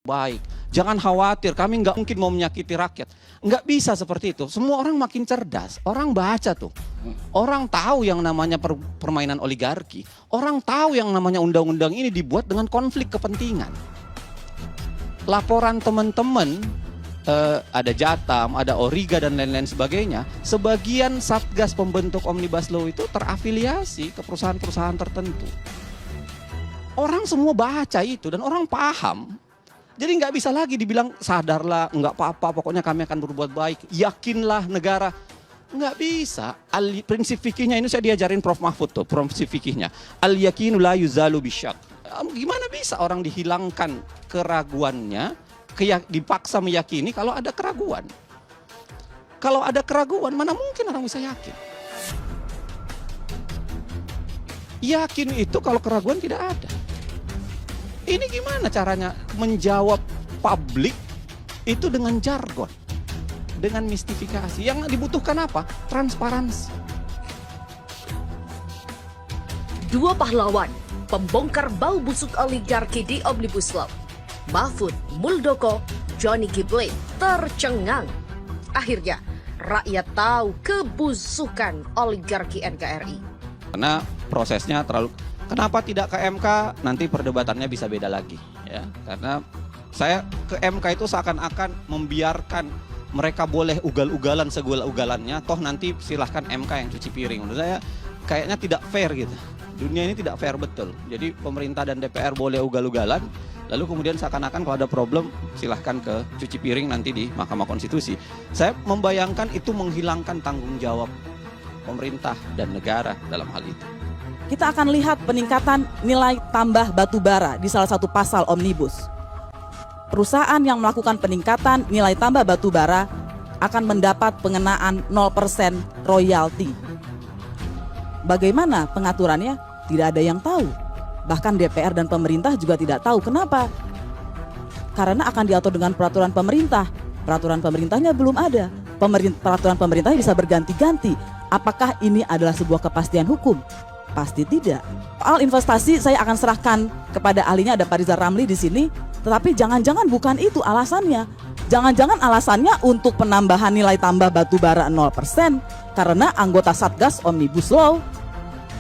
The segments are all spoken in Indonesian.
baik. Jangan khawatir, kami nggak mungkin mau menyakiti rakyat. Nggak bisa seperti itu. Semua orang makin cerdas. Orang baca tuh. Orang tahu yang namanya permainan oligarki. Orang tahu yang namanya undang-undang ini dibuat dengan konflik kepentingan. Laporan teman-teman, ada Jatam, ada Origa dan lain-lain sebagainya. Sebagian satgas pembentuk Omnibus Law itu terafiliasi ke perusahaan-perusahaan tertentu. Orang semua baca itu dan orang paham. Jadi nggak bisa lagi dibilang sadarlah, nggak apa-apa, pokoknya kami akan berbuat baik. Yakinlah negara. Nggak bisa. Prinsip fikihnya ini saya diajarin Prof. Mahfud tuh, prinsip fikihnya. Al-yakinu la yuzalu bisyak. Gimana bisa orang dihilangkan keraguannya, dipaksa meyakini kalau ada keraguan. Kalau ada keraguan, mana mungkin orang bisa yakin. Yakin itu kalau keraguan tidak ada. Ini gimana caranya menjawab publik itu dengan jargon, dengan mistifikasi. Yang dibutuhkan apa? Transparansi. Dua pahlawan pembongkar bau busuk oligarki di Omnibus Law. Mahfud Muldoko, Johnny G. Plate tercengang. Akhirnya rakyat tahu kebusukan oligarki NKRI. Karena prosesnya terlalu. Kenapa tidak ke MK? Nanti perdebatannya bisa beda lagi, ya. Karena saya ke MK itu seakan-akan membiarkan mereka boleh ugal-ugalan segala-ugalannya, toh nanti silahkan MK yang cuci piring. Menurut saya kayaknya tidak fair gitu. Dunia ini tidak fair betul. Jadi pemerintah dan DPR boleh ugal-ugalan, lalu kemudian seakan-akan kalau ada problem silahkan ke cuci piring nanti di Mahkamah Konstitusi. Saya membayangkan itu menghilangkan tanggung jawab pemerintah dan negara dalam hal itu. Kita akan lihat peningkatan nilai tambah batu bara di salah satu pasal Omnibus. Perusahaan yang melakukan peningkatan nilai tambah batu bara akan mendapat pengenaan 0% royalti. Bagaimana pengaturannya? Tidak ada yang tahu. Bahkan DPR dan pemerintah juga tidak tahu. Kenapa? Karena akan diatur dengan peraturan pemerintah. Peraturan pemerintahnya belum ada. Peraturan pemerintahnya bisa berganti-ganti. Apakah ini adalah sebuah kepastian hukum? Pasti tidak. Soal investasi saya akan serahkan kepada ahlinya, ada Pak Rizal Ramli di sini. Tetapi jangan-jangan bukan itu alasannya. Jangan-jangan alasannya untuk penambahan nilai tambah batu bara 0% karena anggota Satgas Omnibus Law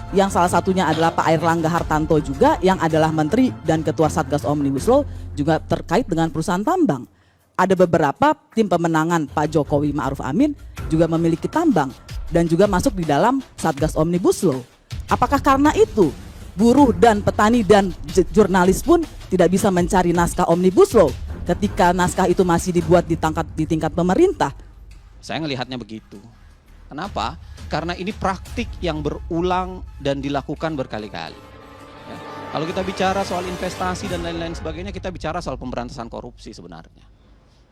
yang salah satunya adalah Pak Airlangga Hartanto juga yang adalah Menteri dan Ketua Satgas Omnibus Law juga terkait dengan perusahaan tambang. Ada beberapa tim pemenangan Pak Jokowi Ma'ruf Amin juga memiliki tambang dan juga masuk di dalam Satgas Omnibus Law. Apakah karena itu buruh dan petani dan jurnalis pun tidak bisa mencari naskah Omnibus Law ketika naskah itu masih dibuat di tingkat pemerintah? Saya ngelihatnya begitu. Kenapa? Karena ini praktik yang berulang dan dilakukan berkali-kali. Ya. Kalau kita bicara soal investasi dan lain-lain sebagainya, kita bicara soal pemberantasan korupsi sebenarnya.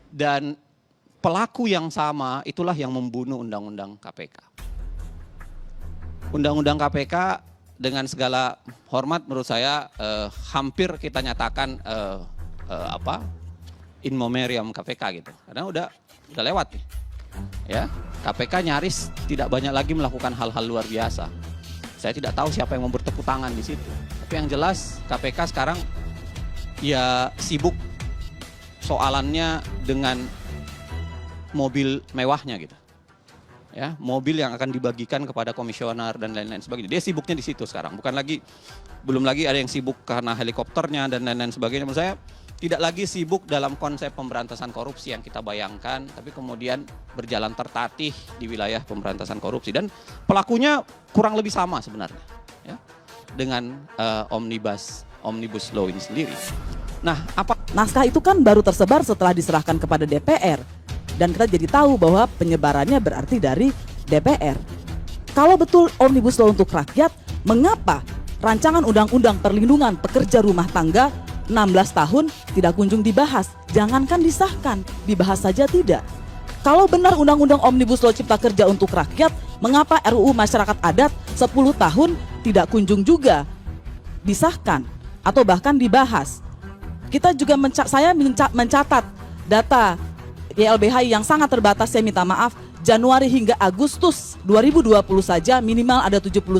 Dan pelaku yang sama itulah yang membunuh Undang-Undang KPK. Undang-Undang KPK dengan segala hormat menurut saya hampir kita nyatakan in memoriam KPK gitu. Karena udah lewat nih. Ya, KPK nyaris tidak banyak lagi melakukan hal-hal luar biasa. Saya tidak tahu siapa yang mau bertepuk tangan di situ. Tapi yang jelas KPK sekarang ya sibuk soalannya dengan mobil mewahnya gitu. Ya, mobil yang akan dibagikan kepada komisioner dan lain-lain sebagainya. Dia sibuknya di situ sekarang. Belum lagi ada yang sibuk karena helikopternya dan lain-lain sebagainya. Menurut saya tidak lagi sibuk dalam konsep pemberantasan korupsi yang kita bayangkan, tapi kemudian berjalan tertatih di wilayah pemberantasan korupsi. Dan pelakunya kurang lebih sama sebenarnya, ya, dengan Omnibus Law ini sendiri. Nah, naskah itu kan baru tersebar setelah diserahkan kepada DPR. Dan kita jadi tahu bahwa penyebarannya berarti dari DPR. Kalau betul Omnibus Law untuk rakyat, mengapa rancangan undang-undang perlindungan pekerja rumah tangga 16 tahun tidak kunjung dibahas? Jangankan disahkan, dibahas saja tidak. Kalau benar undang-undang Omnibus Law Cipta Kerja untuk rakyat, mengapa RUU Masyarakat Adat 10 tahun tidak kunjung juga disahkan atau bahkan dibahas? Kita juga saya mencatat data YLBH yang sangat terbatas, saya minta maaf, Januari hingga Agustus 2020 saja minimal ada 79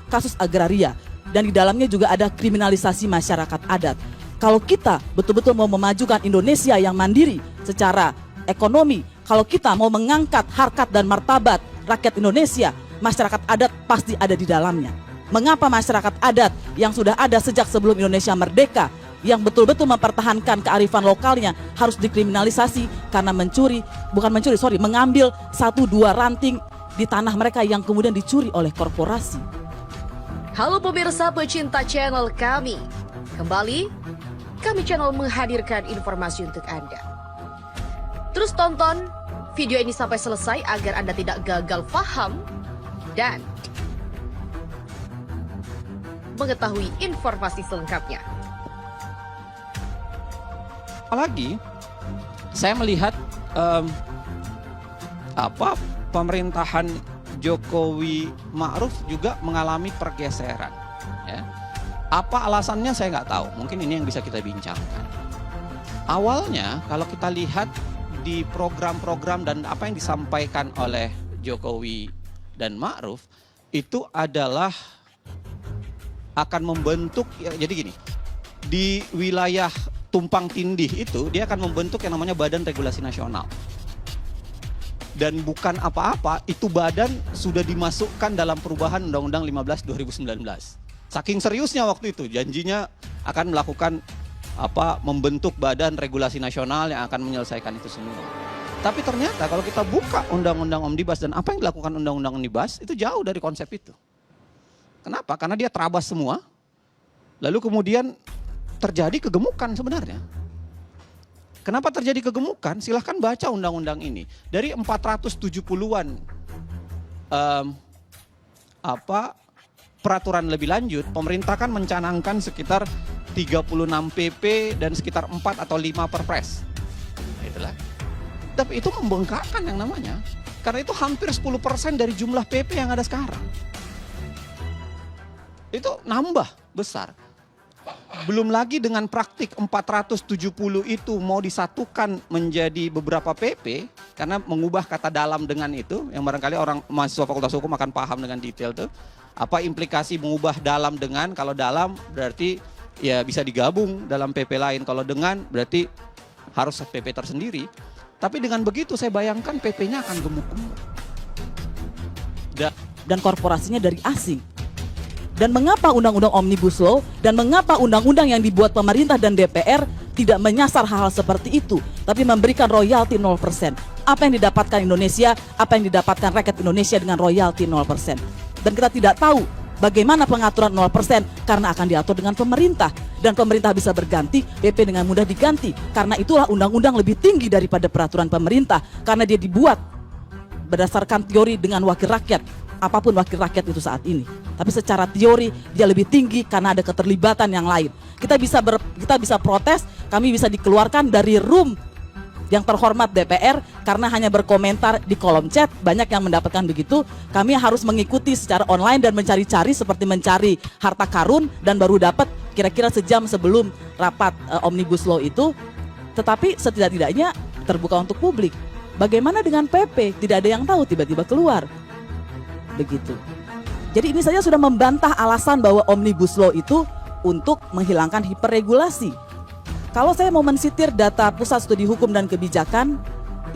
kasus agraria. Dan di dalamnya juga ada kriminalisasi masyarakat adat. Kalau kita betul-betul mau memajukan Indonesia yang mandiri secara ekonomi, kalau kita mau mengangkat harkat dan martabat rakyat Indonesia, masyarakat adat pasti ada di dalamnya. Mengapa masyarakat adat yang sudah ada sejak sebelum Indonesia merdeka, yang betul-betul mempertahankan kearifan lokalnya harus dikriminalisasi karena mengambil 1-2 ranting di tanah mereka yang kemudian dicuri oleh korporasi. Halo pemirsa pecinta channel kami. Kembali, kami channel menghadirkan informasi untuk Anda. Terus tonton video ini sampai selesai agar Anda tidak gagal paham dan mengetahui informasi selengkapnya. Apalagi saya melihat pemerintahan Jokowi Ma'ruf juga mengalami pergeseran. Ya. Apa alasannya saya nggak tahu. Mungkin ini yang bisa kita bincangkan. Awalnya kalau kita lihat di program-program dan apa yang disampaikan oleh Jokowi dan Ma'ruf itu adalah akan membentuk, jadi gini, di wilayah tumpang tindih itu dia akan membentuk yang namanya Badan Regulasi Nasional. Dan bukan apa-apa, itu badan sudah dimasukkan dalam perubahan Undang-Undang 15 2019. Saking seriusnya waktu itu, janjinya akan melakukan membentuk Badan Regulasi Nasional yang akan menyelesaikan itu semua. Tapi ternyata kalau kita buka Undang-Undang Omnibus dan apa yang dilakukan Undang-Undang Omnibus itu jauh dari konsep itu. Kenapa? Karena dia terabas semua, lalu kemudian terjadi kegemukan sebenarnya. Kenapa terjadi kegemukan? Silahkan baca undang-undang ini. Dari 470-an peraturan lebih lanjut, pemerintah kan mencanangkan sekitar 36 PP dan sekitar 4 atau 5 perpres. Itulah. Tapi itu membengkakkan yang namanya. Karena itu hampir 10% dari jumlah PP yang ada sekarang. Itu nambah besar. Belum lagi dengan praktik 470 itu mau disatukan menjadi beberapa PP karena mengubah kata dalam dengan itu yang barangkali orang mahasiswa Fakultas Hukum akan paham dengan detail tuh. Apa implikasi mengubah dalam dengan, kalau dalam berarti ya bisa digabung dalam PP lain, kalau dengan berarti harus PP tersendiri. Tapi dengan begitu saya bayangkan PP-nya akan gemuk-gemuk. Dan korporasinya dari asing. Dan mengapa undang-undang Omnibus Law dan mengapa undang-undang yang dibuat pemerintah dan DPR tidak menyasar hal-hal seperti itu, tapi memberikan royalti 0%. Apa yang didapatkan Indonesia, apa yang didapatkan rakyat Indonesia dengan royalti 0%. Dan kita tidak tahu bagaimana pengaturan 0% karena akan diatur dengan pemerintah. Dan pemerintah bisa berganti, PP dengan mudah diganti. Karena itulah undang-undang lebih tinggi daripada peraturan pemerintah. Karena dia dibuat berdasarkan teori dengan wakil rakyat. Apapun wakil rakyat itu saat ini. Tapi secara teori dia lebih tinggi karena ada keterlibatan yang lain. Kita bisa protes, kami bisa dikeluarkan dari room yang terhormat DPR karena hanya berkomentar di kolom chat. Banyak yang mendapatkan begitu. Kami harus mengikuti secara online dan mencari-cari seperti mencari harta karun dan baru dapat kira-kira sejam sebelum rapat Omnibus Law itu. Tetapi setidak-tidaknya terbuka untuk publik. Bagaimana dengan PP? Tidak ada yang tahu, tiba-tiba keluar. Begitu. Jadi ini saja sudah membantah alasan bahwa Omnibus Law itu untuk menghilangkan hiperregulasi. Kalau saya mau mensitir data Pusat Studi Hukum dan Kebijakan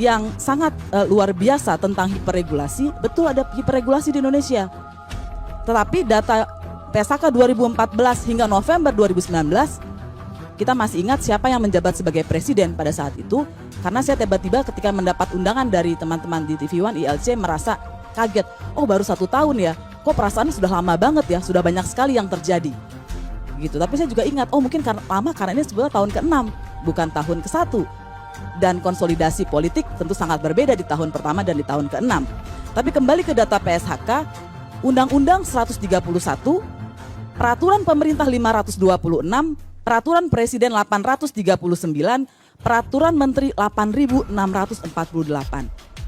yang sangat luar biasa tentang hiperregulasi, betul ada hiperregulasi di Indonesia. Tetapi data PSHK 2014 hingga November 2019, kita masih ingat siapa yang menjabat sebagai presiden pada saat itu, karena saya tiba-tiba ketika mendapat undangan dari teman-teman di TV One ILC merasa kaget, oh baru 1 tahun ya, kok perasaannya sudah lama banget ya, sudah banyak sekali yang terjadi gitu. Tapi saya juga ingat, oh mungkin lama karena ini sebetulnya tahun ke-6 bukan tahun ke-1. Dan konsolidasi politik tentu sangat berbeda di tahun pertama dan di tahun ke-6. Tapi kembali ke data PSHK, Undang-Undang 131, Peraturan Pemerintah 526, Peraturan Presiden 839, Peraturan Menteri 8648.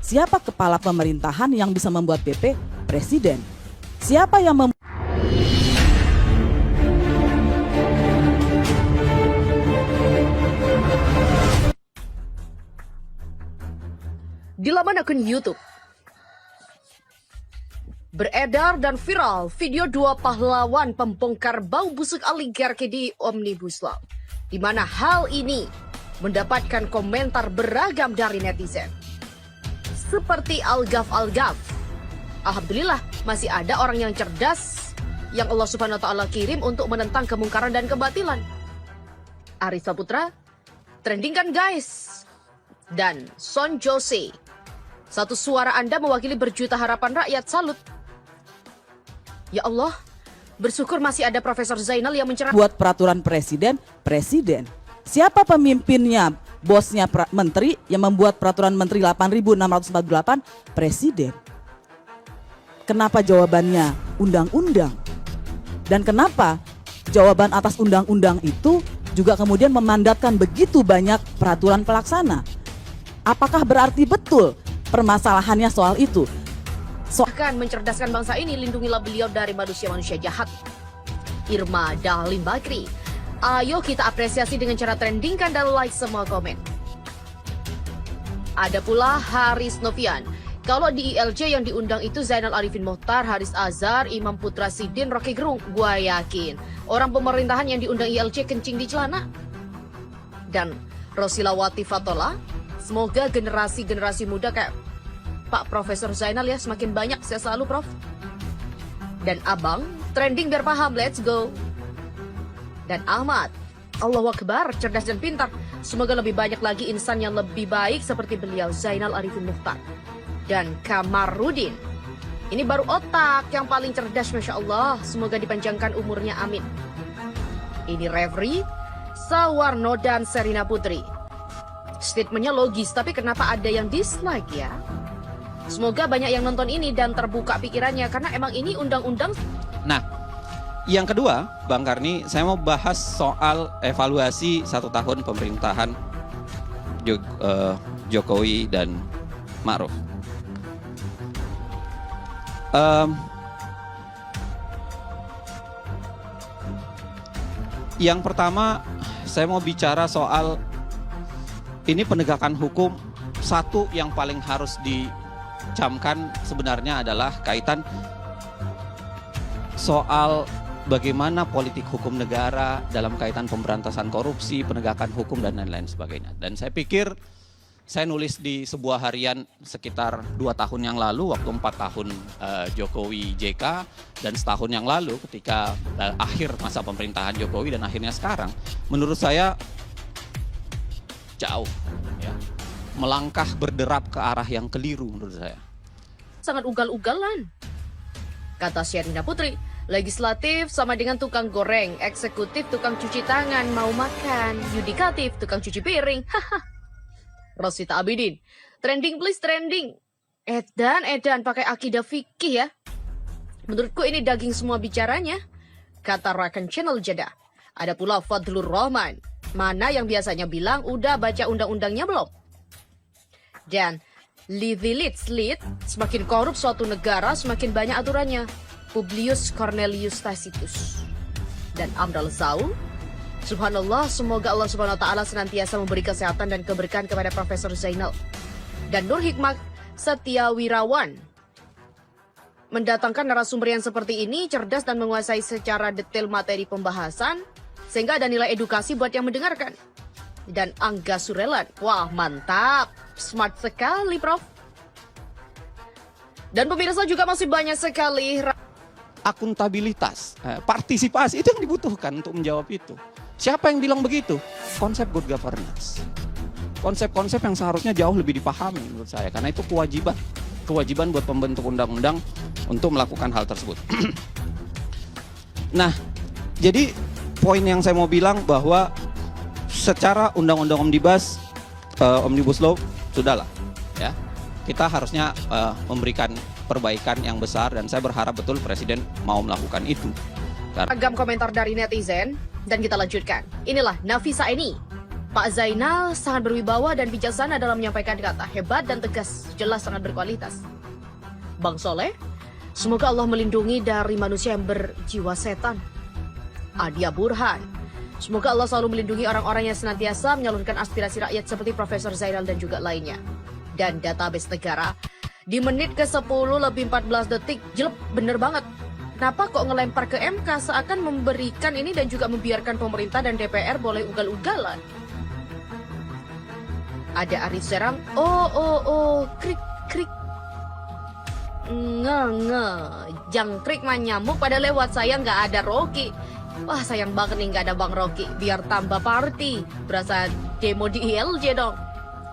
Siapa kepala pemerintahan yang bisa membuat PP? Presiden. Siapa yang Di laman akun YouTube beredar dan viral video 2 pahlawan pembongkar bau busuk oligarki di Omnibus Law. di mana hal ini mendapatkan komentar beragam dari netizen. Seperti Algaf. Alhamdulillah masih ada orang yang cerdas yang Allah Subhanahu wa taala kirim untuk menentang kemungkaran dan kebatilan. Arisa Putra, trending kan guys. Dan Son Jose, satu suara Anda mewakili berjuta harapan rakyat, salut. Ya Allah, bersyukur masih ada Profesor Zainal yang mencerahkan. Buat peraturan presiden. Siapa pemimpinnya? Bosnya menteri yang membuat peraturan menteri 8.648, presiden. Kenapa jawabannya undang-undang? Dan kenapa jawaban atas undang-undang itu juga kemudian memandatkan begitu banyak peraturan pelaksana? Apakah berarti betul permasalahannya soal itu? Akan mencerdaskan bangsa ini, lindungilah beliau dari manusia-manusia jahat. Irma Dahlim Bakri. Ayo kita apresiasi dengan cara trendingkan dan like semua komen. Ada pula Haris Novian. Kalau di ILC yang diundang itu Zainal Arifin Mohtar, Haris Azhar, Imam Putra Sidin, Rocky Gerung. Gua yakin orang pemerintahan yang diundang ILC kencing di celana. Dan Rosilawati Fatola. Semoga generasi-generasi muda kayak Pak Profesor Zainal ya semakin banyak. Saya selalu Prof. Dan Abang, trending biar paham, let's go. Dan Ahmad, Allahu Akbar, cerdas dan pintar. Semoga lebih banyak lagi insan yang lebih baik seperti beliau, Zainal Arifin Mohtar. Dan Kamarudin, ini baru otak yang paling cerdas, Masya Allah. Semoga dipanjangkan umurnya, amin. Ini Revri, Sawarno, dan Serina Putri. Statementnya logis, tapi kenapa ada yang dislike ya? Semoga banyak yang nonton ini dan terbuka pikirannya, karena emang ini undang-undang. Nah, yang kedua, Bang Karni, saya mau bahas soal evaluasi 1 tahun pemerintahan Jokowi dan Ma'ruf. Yang pertama, saya mau bicara soal ini penegakan hukum. Satu yang paling harus dicamkan sebenarnya adalah kaitan soal bagaimana politik hukum negara dalam kaitan pemberantasan korupsi, penegakan hukum, dan lain-lain sebagainya. Dan saya pikir, saya nulis di sebuah harian sekitar 2 tahun yang lalu, waktu 4 tahun Jokowi JK, dan setahun yang lalu ketika akhir masa pemerintahan Jokowi, dan akhirnya sekarang, menurut saya jauh, ya, melangkah berderap ke arah yang keliru menurut saya. Sangat ugal-ugalan. Kata Sherina Putri, legislatif sama dengan tukang goreng, eksekutif tukang cuci tangan mau makan, yudikatif tukang cuci piring. Rosita Abidin, trending please trending. Edan pakai akidah fikih ya. Menurutku ini daging semua bicaranya. Kata rakan channel Jeddah. Ada pula Fadlur Rahman. Mana yang biasanya bilang udah baca undang-undangnya belum? Dan Livilit Slit, semakin korup suatu negara semakin banyak aturannya. Publius Cornelius Tacitus. Dan Amdal Zaul, subhanallah, semoga Allah Subhanahu wa taala senantiasa memberi kesehatan dan keberkahan kepada Profesor Zainal. Dan Nur Hikmah Setiawirawan, mendatangkan narasumber yang seperti ini cerdas dan menguasai secara detail materi pembahasan sehingga ada nilai edukasi buat yang mendengarkan. Dan Angga Surelan, wah mantap, smart sekali Prof. Dan pemirsa juga masih banyak sekali Akuntabilitas, partisipasi itu yang dibutuhkan untuk menjawab itu. Siapa yang bilang begitu? Konsep good governance. Konsep-konsep yang seharusnya jauh lebih dipahami menurut saya. Karena itu kewajiban buat pembentuk undang-undang untuk melakukan hal tersebut. Nah, jadi poin yang saya mau bilang bahwa secara undang-undang omnibus law, sudahlah, ya, kita harusnya memberikan perbaikan yang besar dan saya berharap betul Presiden mau melakukan itu. Agam komentar dari netizen dan kita lanjutkan. Inilah Nafisa ini. Pak Zainal sangat berwibawa dan bijaksana dalam menyampaikan kata, hebat dan tegas, jelas sangat berkualitas. Bang Soleh, semoga Allah melindungi dari manusia yang berjiwa setan. Adia Burhan, semoga Allah selalu melindungi orang-orang yang senantiasa menyalurkan aspirasi rakyat seperti Profesor Zainal dan juga lainnya. Dan database negara, di menit ke-10 lebih 14 detik, jelek bener banget. Kenapa kok ngelempar ke MK seakan memberikan ini dan juga membiarkan pemerintah dan DPR boleh ugal-ugalan? Ada Arif Serang, krik, krik. Nge, jangkrik mah nyamuk pada lewat, saya nggak ada Rocky. Wah sayang banget nih nggak ada Bang Rocky, biar tambah party. Berasa demo di ILJ dong.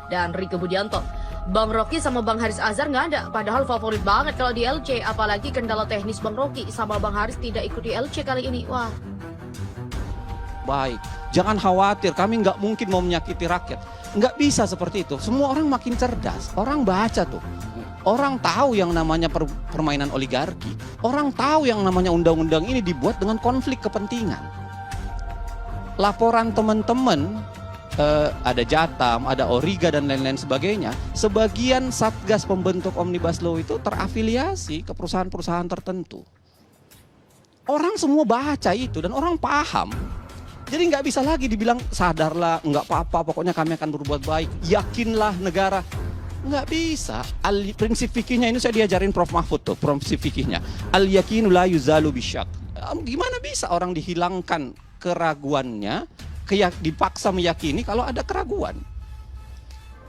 Dan Rike Budianto, Bang Rocky sama Bang Haris Azhar nggak ada, padahal favorit banget kalau di LC. Apalagi kendala teknis Bang Rocky sama Bang Haris tidak ikut di LC kali ini. Wah. Baik, jangan khawatir, kami nggak mungkin mau menyakiti rakyat. Nggak bisa seperti itu. Semua orang makin cerdas. Orang baca tuh. Orang tahu yang namanya permainan oligarki. Orang tahu yang namanya undang-undang ini dibuat dengan konflik kepentingan. Laporan teman-teman, ada Jatam, ada Origa dan lain-lain sebagainya. Sebagian satgas pembentuk Omnibus Law itu terafiliasi ke perusahaan-perusahaan tertentu. Orang semua baca itu dan orang paham. Jadi nggak bisa lagi dibilang sadarlah, nggak apa-apa, pokoknya kami akan berbuat baik, yakinlah negara. Nggak bisa. Prinsip fikihnya ini saya diajarin Prof. Mahfud tuh, prinsip fikihnya. Al-yakinu la yuzalu bisyak. Gimana bisa orang dihilangkan keraguannya, dipaksa meyakini kalau ada keraguan.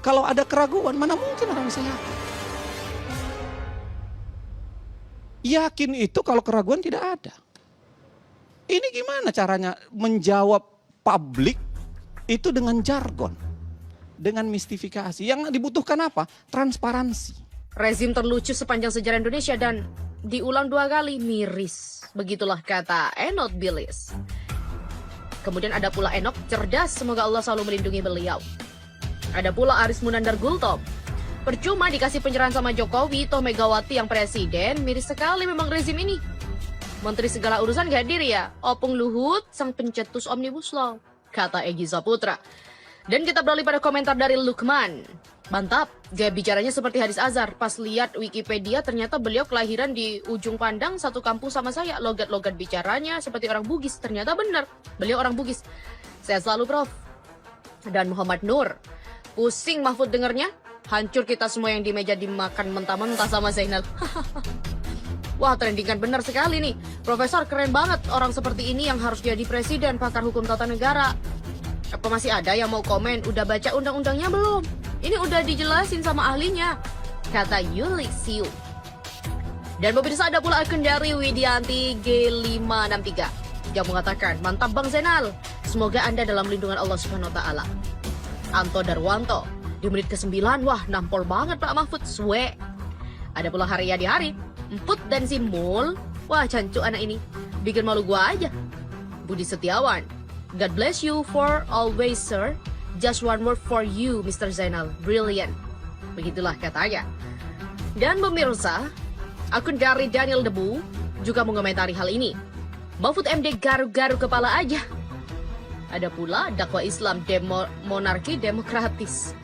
Kalau ada keraguan, mana mungkin orang bisa yakin? Yakin itu kalau keraguan tidak ada. Ini gimana caranya menjawab publik itu dengan jargon, dengan mistifikasi. Yang dibutuhkan apa? Transparansi. Rezim terlucu sepanjang sejarah Indonesia dan diulang 2 kali, miris. Begitulah kata Enoch Bilis. Kemudian ada pula Enoch, cerdas, semoga Allah selalu melindungi beliau. Ada pula Aris Munandar Gultom. Percuma dikasih penyerahan sama Jokowi, toh Megawati yang presiden, miris sekali memang rezim ini. Menteri segala urusan gak hadir ya? Opung Luhut, sang pencetus Omnibus Law, kata Egy Saputra. Dan kita beralih pada komentar dari Lukman. Mantap, gaya bicaranya seperti Haris Azhar. Pas lihat Wikipedia ternyata beliau kelahiran di ujung pandang satu kampung sama saya. Logat-logat bicaranya seperti orang Bugis. Ternyata benar, beliau orang Bugis. Sehat selalu Prof. Dan Muhammad Nur. Pusing Mahfud dengernya. Hancur kita semua yang di meja dimakan mentah-mentah sama Zainal. Wah, trendingan benar sekali nih. Profesor, keren banget orang seperti ini yang harus jadi presiden, pakar hukum tata negara. Apa masih ada yang mau komen? Udah baca undang-undangnya belum? Ini udah dijelasin sama ahlinya, kata Yuli Siu. Dan pemirsa, ada pula akun dari Widianti G563 yang mengatakan, mantap Bang Zainal, semoga Anda dalam lindungan Allah Subhanahu wa taala. Anto Darwanto, di menit ke-9, wah nampol banget Pak Mahfud, suwe. Ada pula Haryadi Hari, Emput dan Simul, wah cancu anak ini, bikin malu gua aja. Budi Setiawan, God bless you for always sir, just one word for you Mr. Zainal, brilliant. Begitulah katanya. Dan pemirsa, akun dari Daniel Debu juga mengomentari hal ini. Mahfud MD garu-garu kepala aja. Ada pula dakwah Islam monarki demokratis.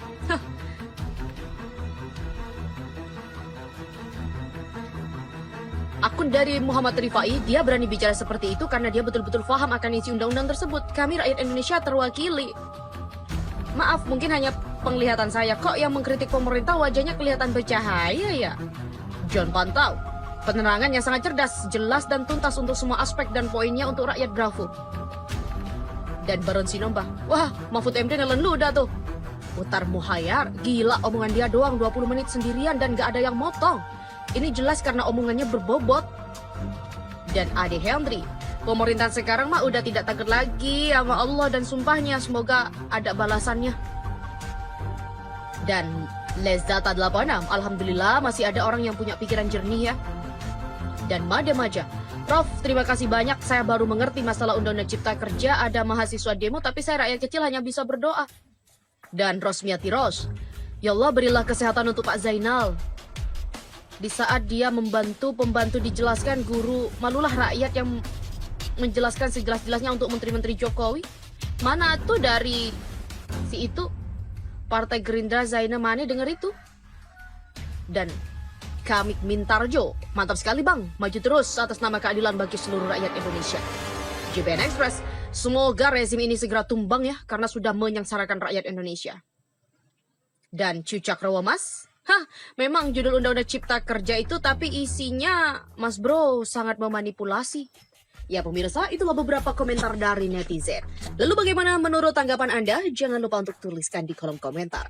Akun dari Muhammad Rifai, dia berani bicara seperti itu karena dia betul-betul paham akan isi undang-undang tersebut. Kami rakyat Indonesia terwakili. Maaf, mungkin hanya penglihatan saya. Kok yang mengkritik pemerintah wajahnya kelihatan bercahaya ya? John Pantau, penerangan yang sangat cerdas, jelas dan tuntas untuk semua aspek dan poinnya untuk rakyat bravo. Dan Baron Sinomba, wah Mahfud MD nelen ludah tuh. Putar Muhayyar, gila omongan dia doang 20 menit sendirian dan gak ada yang motong. Ini jelas karena omongannya berbobot. Dan Ade Hendri, pemerintahan sekarang mah udah tidak takut lagi sama Allah dan sumpahnya, semoga ada balasannya. Dan Lezata 86, alhamdulillah masih ada orang yang punya pikiran jernih ya. Dan Made Maja, Prof, terima kasih banyak, saya baru mengerti masalah Undang-Undang Cipta Kerja, ada mahasiswa demo tapi saya rakyat kecil hanya bisa berdoa. Dan Rosmiati Ros, ya Allah berilah kesehatan untuk Pak Zainal. Di saat dia membantu pembantu dijelaskan, guru, malulah rakyat yang menjelaskan sejelas-jelasnya untuk menteri-menteri Jokowi. Mana tuh dari si itu Partai Gerindra Zaina Mane denger itu. Dan Kamik Mintarjo, mantap sekali bang, maju terus atas nama keadilan bagi seluruh rakyat Indonesia. JBN Express, semoga rezim ini segera tumbang ya, karena sudah menyengsarakan rakyat Indonesia. Dan Cucak Rawamas, Hah, memang judul Undang-Undang Cipta Kerja itu tapi isinya, Mas Bro, sangat memanipulasi. Ya pemirsa, itulah beberapa komentar dari netizen. Lalu bagaimana menurut tanggapan Anda? Jangan lupa untuk tuliskan di kolom komentar.